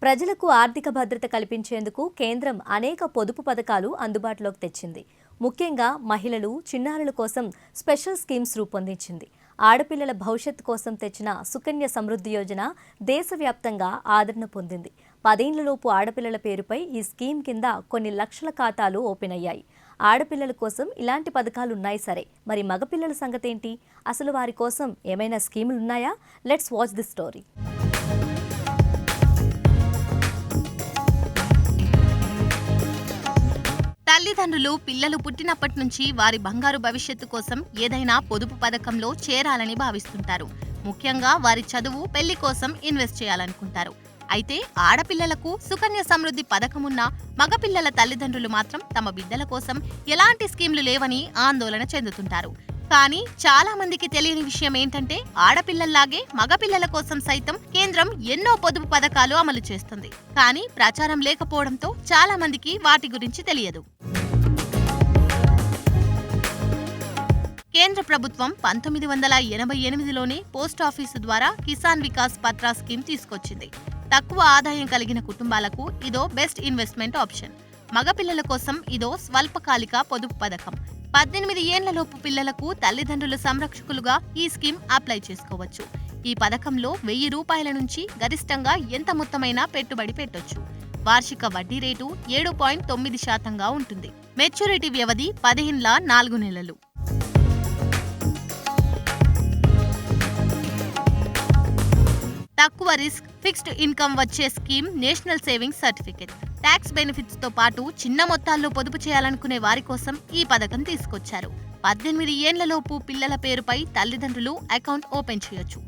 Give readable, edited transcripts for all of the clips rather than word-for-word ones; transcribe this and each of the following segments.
ప్రజలకు ఆర్థిక భద్రత కల్పించేందుకు కేంద్రం అనేక పొదుపు పథకాలు అందుబాటులోకి తెచ్చింది. ముఖ్యంగా మహిళలు, చిన్నారుల కోసం స్పెషల్ స్కీమ్స్ రూపొందించింది. ఆడపిల్లల భవిష్యత్తు కోసం తెచ్చిన సుకన్య సమృద్ధి యోజన దేశవ్యాప్తంగా ఆదరణ పొందింది. 10 ఏళ్లలోపు ఆడపిల్లల పేరుపై ఈ స్కీమ్ కింద కొన్ని లక్షల ఖాతాలు ఓపెన్ అయ్యాయి. ఆడపిల్లల కోసం ఇలాంటి పథకాలు ఉన్నాయి సరే, మరి మగపిల్లల సంగతేంటి? అసలు వారి కోసం ఏమైనా స్కీములు ఉన్నాయా? Let's watch this story. తల్లిదండ్రులు పిల్లలు పుట్టినప్పటి నుంచి వారి బంగారు భవిష్యత్తు కోసం ఏదైనా పొదుపు పథకంలో చేరాలని భావిస్తుంటారు. ముఖ్యంగా వారి చదువు, పెళ్లి కోసం ఇన్వెస్ట్ చేయాలనుకుంటారు. అయితే ఆడపిల్లలకు సుకన్య సమృద్ధి పథకమున్నా మగపిల్లల తల్లిదండ్రులు మాత్రం తమ బిడ్డల కోసం ఎలాంటి స్కీమ్లు లేవని ఆందోళన చెందుతుంటారు. కానీ చాలా మందికి తెలియని విషయం ఏంటంటే, ఆడపిల్లల్లాగే మగపిల్లల కోసం సైతం కేంద్రం ఎన్నో పొదుపు పథకాలు అమలు చేస్తుంది. కానీ ప్రచారం లేకపోవడంతో చాలా మందికి వాటి గురించి తెలియదు. కేంద్ర ప్రభుత్వం 1988లోనే పోస్టాఫీసు ద్వారా కిసాన్ వికాస్ పత్రా స్కీమ్ తీసుకొచ్చింది. తక్కువ ఆదాయం కలిగిన కుటుంబాలకు ఇదో బెస్ట్ ఇన్వెస్ట్మెంట్ ఆప్షన్. మగపిల్లల కోసం ఇదో స్వల్పకాలిక పొదుపు పథకం. 18 ఏళ్లలోపు పిల్లలకు తల్లిదండ్రుల సంరక్షకులుగా ఈ స్కీమ్ అప్లై చేసుకోవచ్చు. ఈ పథకంలో 1000 రూపాయల నుంచి గరిష్టంగా ఎంత మొత్తమైనా పెట్టుబడి పెట్టొచ్చు. వార్షిక వడ్డీ రేటు 7.9% ఉంటుంది. మెచ్యూరిటీ వ్యవధి 15 నెలలు. తక్కువ రిస్క్, ఫిక్స్డ్ ఇన్కమ్ వచ్చే scheme national savings certificate. Tax benefits తో పాటు చిన్న మొత్తాల్లో పొదుపు చేయాలనుకునే వారి కోసం ఈ పథకం తీసుకొచ్చారు. 18 ఏళ్లలోపు పిల్లల పేరుపై తల్లిదండ్రులు అకౌంట్ ఓపెన్ చేయొచ్చు.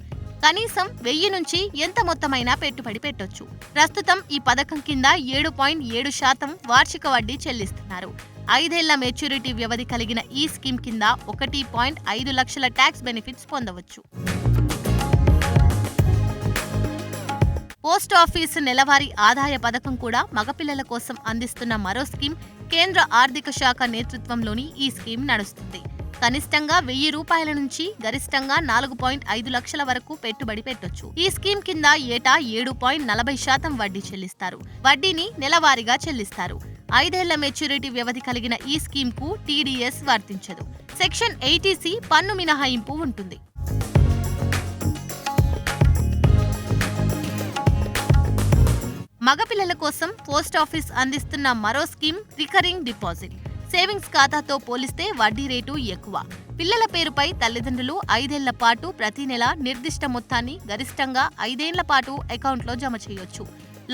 కనీసం 1000 నుంచి ఎంత మొత్తమైనా పెట్టుబడి పెట్టొచ్చు. ప్రస్తుతం ఈ పథకం కింద 7.7% వార్షిక వడ్డీ చెల్లిస్తున్నారు. 5 ఏళ్ల మెచ్యూరిటీ వ్యవధి కలిగిన ఈ స్కీమ్ కింద 1.5 లక్షల ట్యాక్స్ బెనిఫిట్స్ పొందవచ్చు. పోస్ట్ ఆఫీస్ నెలవారీ ఆదాయ పథకం కూడా మగపిల్లల కోసం అందిస్తున్న మరో స్కీమ్. కేంద్ర ఆర్థిక శాఖ నేతృత్వంలోని ఈ స్కీమ్ నడుస్తుంది. కనిష్టంగా 1000 రూపాయల నుంచి గరిష్టంగా 4.5 లక్షల వరకు పెట్టుబడి పెట్టొచ్చు. ఈ స్కీమ్ కింద ఏటా 7.40% వడ్డీ చెల్లిస్తారు. వడ్డీని నెలవారీగా చెల్లిస్తారు. 5 ఏళ్ల మెచ్యూరిటీ వ్యవధి కలిగిన ఈ స్కీమ్ కు టీడీఎస్ వర్తించదు. సెక్షన్ 80C పన్ను మినహాయింపు ఉంటుంది. మగపిల్లల కోసం పోస్టాఫీస్ అందిస్తున్న మరో స్కీమ్ రికరింగ్ డిపాజిట్. సేవింగ్స్ ఖాతాతో పోలిస్తే వడ్డీ రేటు ఎక్కువ. పిల్లల పేరుపై తల్లిదండ్రులు 5 ఏళ్ల పాటు ప్రతి నెల నిర్దిష్ట మొత్తాన్ని గరిష్టంగా 5 ఏళ్ల పాటు అకౌంట్లో జమ చేయొచ్చు.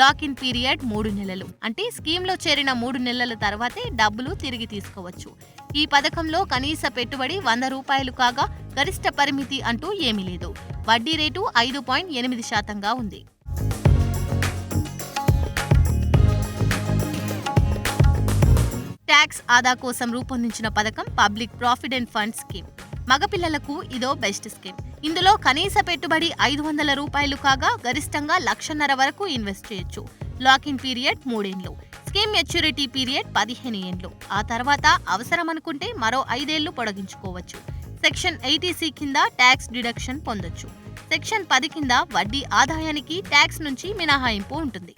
లాక్-ఇన్ పీరియడ్ 3 నెలలు. అంటే స్కీమ్లో చేరిన 3 నెలల తర్వాతే డబ్బులు తిరిగి తీసుకోవచ్చు. ఈ పథకంలో కనీస పెట్టుబడి 100 రూపాయలు కాగా గరిష్ట పరిమితి అంటూ ఏమీ లేదు. వడ్డీ రేటు 5.8%గా ఉంది. ట్యాక్స్ ఆదా కోసం రూపొందించిన పథకం పబ్లిక్ ప్రావిడెంట్ ఫండ్ స్కీమ్. మగపిల్లలకు ఇదో బెస్ట్ స్కీమ్. ఇందులో కనీస పెట్టుబడి 500 రూపాయలు కాగా గరిష్టంగా 1,50,000 వరకు ఇన్వెస్ట్ చేయొచ్చు. లాక్-ఇన్ పీరియడ్ 3 ఏళ్లు. స్కీమ్ మెచ్యూరిటీ పీరియడ్ 15 ఏళ్లు. ఆ తర్వాత అవసరమనుకుంటే మరో 5 ఏళ్లు పొడిగించుకోవచ్చు. సెక్షన్ 80C కింద ట్యాక్స్ డిడక్షన్ పొందొచ్చు. సెక్షన్ 10 కింద వడ్డీ ఆదాయానికి ట్యాక్స్ నుంచి మినహాయింపు ఉంటుంది.